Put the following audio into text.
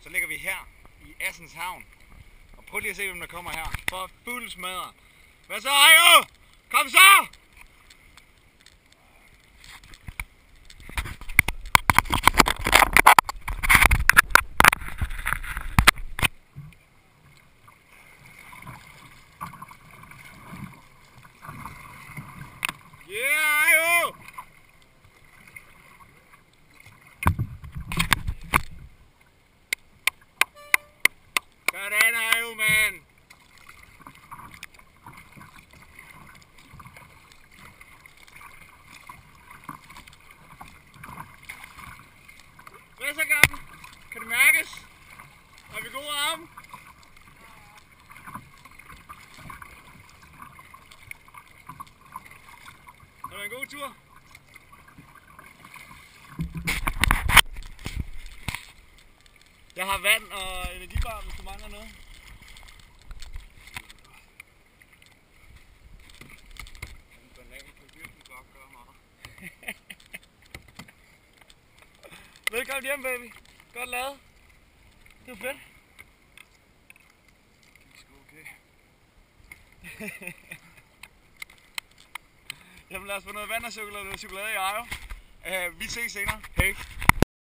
så ligger vi her i Assens Havn. Og prøv lige at se, hvem der kommer her. For fuld smadre. Hvad så, Ajo? Kom så! Yeah, Ajo! Sådan, Ajo, man! Hvad så, Gaben? Kan det mærkes? Har vi gode arme? Har du en god tur? Jeg har vand og energibar, hvis du mangler noget. En banan kan virkelig godt gøre mig. Velkommen hjem, baby. Godt lavet. Det var fedt. Det er sgu okay. Jamen lad os få noget vand og chokolade i Ajo. Vi ses senere. Hej.